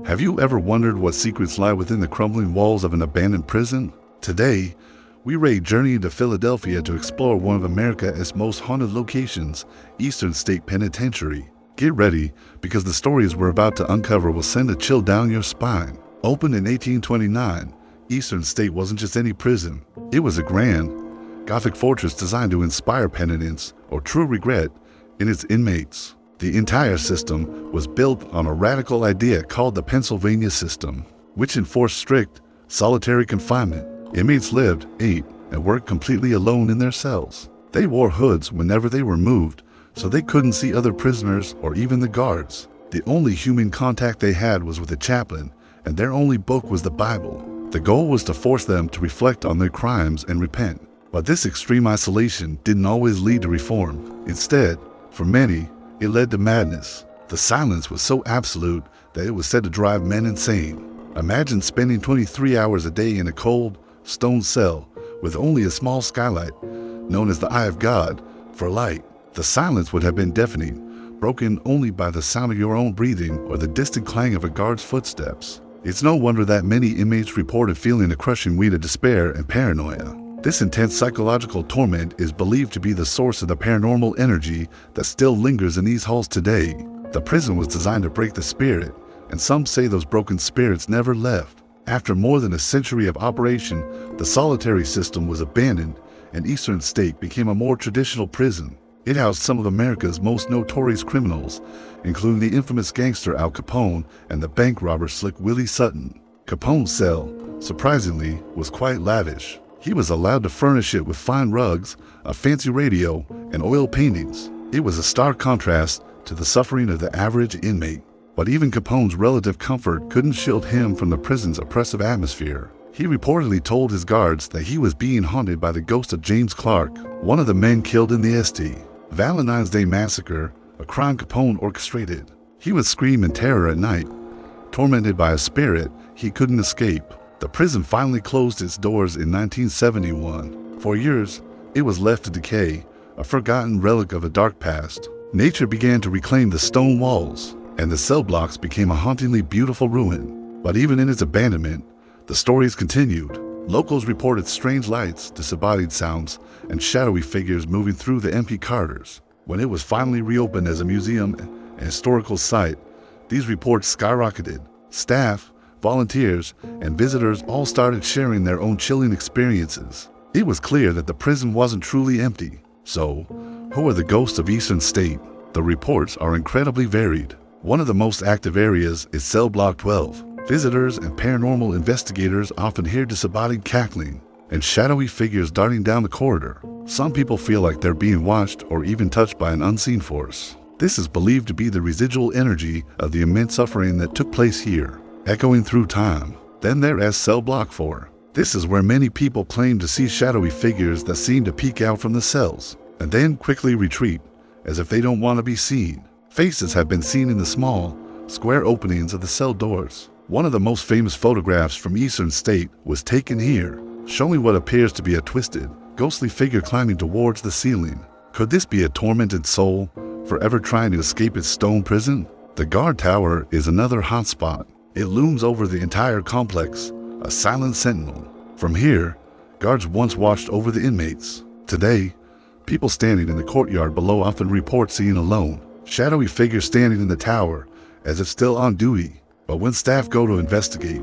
Have you ever wondered what secrets lie within the crumbling walls of an abandoned prison? Today, we journey into Philadelphia to explore one of America's most haunted locations, Eastern State Penitentiary. Get ready, because the stories we're about to uncover will send a chill down your spine. Opened in 1829, Eastern State wasn't just any prison. It was a grand, Gothic fortress designed to inspire penitence or true regret in its inmates. The entire system was built on a radical idea called the Pennsylvania system, which enforced strict, solitary confinement. Inmates lived, ate, and worked completely alone in their cells. They wore hoods whenever they were moved, so they couldn't see other prisoners or even the guards. The only human contact they had was with a chaplain, and their only book was the Bible. The goal was to force them to reflect on their crimes and repent. But this extreme isolation didn't always lead to reform. Instead, for many, it led to madness. The silence was so absolute that it was said to drive men insane. Imagine spending 23 hours a day in a cold, stone cell with only a small skylight, known as the Eye of God, for light. The silence would have been deafening, broken only by the sound of your own breathing or the distant clang of a guard's footsteps. It's no wonder that many inmates reported feeling a crushing weight of despair and paranoia. This intense psychological torment is believed to be the source of the paranormal energy that still lingers in these halls today. The prison was designed to break the spirit, and some say those broken spirits never left. After more than a century of operation, the solitary system was abandoned, and Eastern State became a more traditional prison. It housed some of America's most notorious criminals, including the infamous gangster Al Capone and the bank robber slick Willie Sutton. Capone's cell, surprisingly, was quite lavish. He was allowed to furnish it with fine rugs, a fancy radio, and oil paintings. It was a stark contrast to the suffering of the average inmate. But even Capone's relative comfort couldn't shield him from the prison's oppressive atmosphere. He reportedly told his guards that he was being haunted by the ghost of James Clark, one of the men killed in the St. Valentine's Day Massacre, a crime Capone orchestrated. He would scream in terror at night, tormented by a spirit he couldn't escape. The prison finally closed its doors in 1971. For years, it was left to decay, a forgotten relic of a dark past. Nature began to reclaim the stone walls, and the cell blocks became a hauntingly beautiful ruin. But even in its abandonment, the stories continued. Locals reported strange lights, disembodied sounds, and shadowy figures moving through the empty corridors. When it was finally reopened as a museum and historical site, these reports skyrocketed. Staff, volunteers, and visitors all started sharing their own chilling experiences. It was clear that the prison wasn't truly empty. So, who are the ghosts of Eastern State? The reports are incredibly varied. One of the most active areas is Cell Block 12. Visitors and paranormal investigators often hear disembodied cackling and shadowy figures darting down the corridor. Some people feel like they're being watched or even touched by an unseen force. This is believed to be the residual energy of the immense suffering that took place here, echoing through time. Then there's Cell Block 4. This is where many people claim to see shadowy figures that seem to peek out from the cells, and then quickly retreat, as if they don't want to be seen. Faces have been seen in the small, square openings of the cell doors. One of the most famous photographs from Eastern State was taken here, showing what appears to be a twisted, ghostly figure climbing towards the ceiling. Could this be a tormented soul, forever trying to escape its stone prison? The guard tower is another hotspot. It looms over the entire complex, a silent sentinel. From here, guards once watched over the inmates. Today, people standing in the courtyard below often report seeing a lone, shadowy figure standing in the tower, as if still on duty. But when staff go to investigate,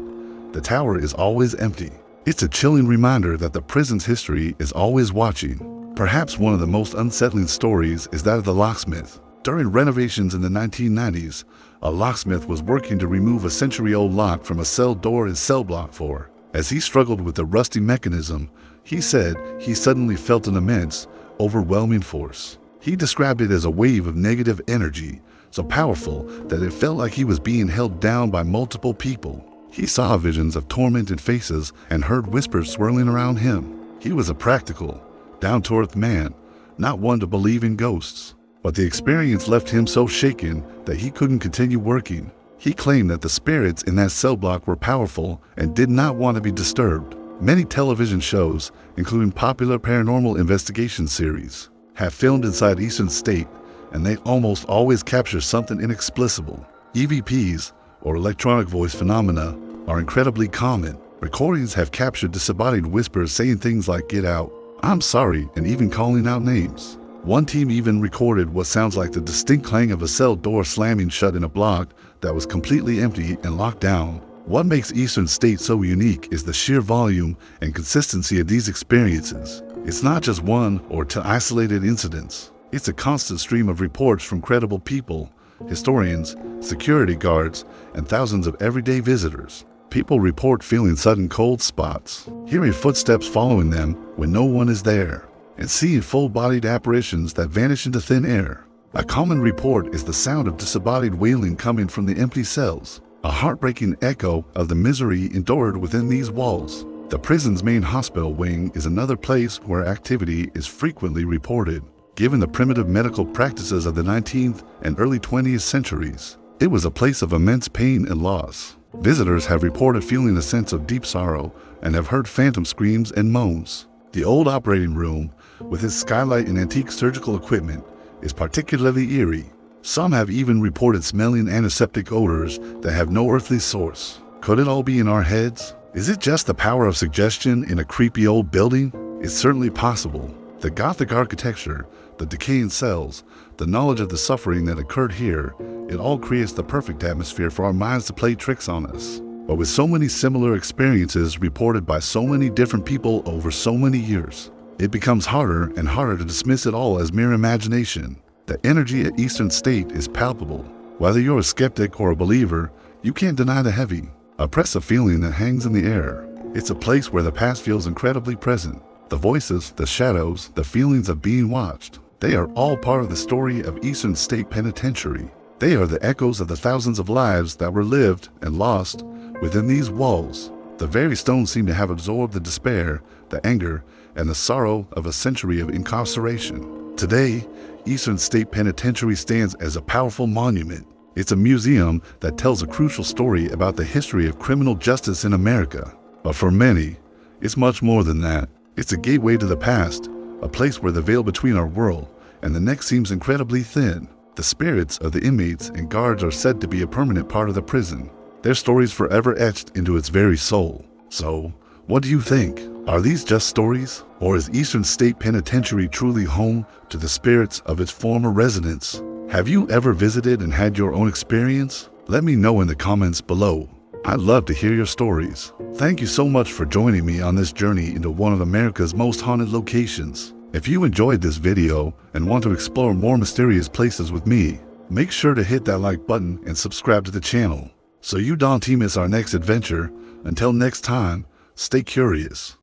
the tower is always empty. It's a chilling reminder that the prison's history is always watching. Perhaps one of the most unsettling stories is that of the locksmith. During renovations in the 1990s, a locksmith was working to remove a century-old lock from a cell door in Cell Block 4. As he struggled with the rusty mechanism, he said he suddenly felt an immense, overwhelming force. He described it as a wave of negative energy, so powerful that it felt like he was being held down by multiple people. He saw visions of tormented faces and heard whispers swirling around him. He was a practical, down-to-earth man, not one to believe in ghosts. But the experience left him so shaken that he couldn't continue working. He claimed that the spirits in that cell block were powerful and did not want to be disturbed. Many television shows, including popular paranormal investigation series, have filmed inside Eastern State, and they almost always capture something inexplicable. EVPs, or electronic voice phenomena are incredibly common. Recordings have captured disembodied whispers saying things like "get out," "I'm sorry," and even calling out names. One team even recorded what sounds like the distinct clang of a cell door slamming shut in a block that was completely empty and locked down. What makes Eastern State so unique is the sheer volume and consistency of these experiences. It's not just one or two isolated incidents. It's a constant stream of reports from credible people, historians, security guards, and thousands of everyday visitors. People report feeling sudden cold spots, hearing footsteps following them when no one is there, and seeing full-bodied apparitions that vanish into thin air. A common report is the sound of disembodied wailing coming from the empty cells, a heartbreaking echo of the misery endured within these walls. The prison's main hospital wing is another place where activity is frequently reported. Given the primitive medical practices of the 19th and early 20th centuries, it was a place of immense pain and loss. Visitors have reported feeling a sense of deep sorrow and have heard phantom screams and moans. The old operating room, with its skylight and antique surgical equipment, is particularly eerie. Some have even reported smelling antiseptic odors that have no earthly source. Could it all be in our heads? Is it just the power of suggestion in a creepy old building? It's certainly possible. The Gothic architecture, the decaying cells, the knowledge of the suffering that occurred here, it all creates the perfect atmosphere for our minds to play tricks on us. But with so many similar experiences reported by so many different people over so many years, it becomes harder and harder to dismiss it all as mere imagination. The energy at Eastern State is palpable. Whether you're a skeptic or a believer, you can't deny the heavy, oppressive feeling that hangs in the air. It's a place where the past feels incredibly present. The voices, the shadows, the feelings of being watched, they are all part of the story of Eastern State Penitentiary. They are the echoes of the thousands of lives that were lived and lost within these walls. The very stones seem to have absorbed the despair, the anger, and the sorrow of a century of incarceration. Today, Eastern State Penitentiary stands as a powerful monument. It's a museum that tells a crucial story about the history of criminal justice in America. But for many, it's much more than that. It's a gateway to the past, a place where the veil between our world and the next seems incredibly thin. The spirits of the inmates and guards are said to be a permanent part of the prison, their stories forever etched into its very soul. So, what do you think? Are these just stories? Or is Eastern State Penitentiary truly home to the spirits of its former residents? Have you ever visited and had your own experience? Let me know in the comments below. I'd love to hear your stories. Thank you so much for joining me on this journey into one of America's most haunted locations. If you enjoyed this video and want to explore more mysterious places with me, make sure to hit that like button and subscribe to the channel so you don't miss our next adventure. Until next time, stay curious.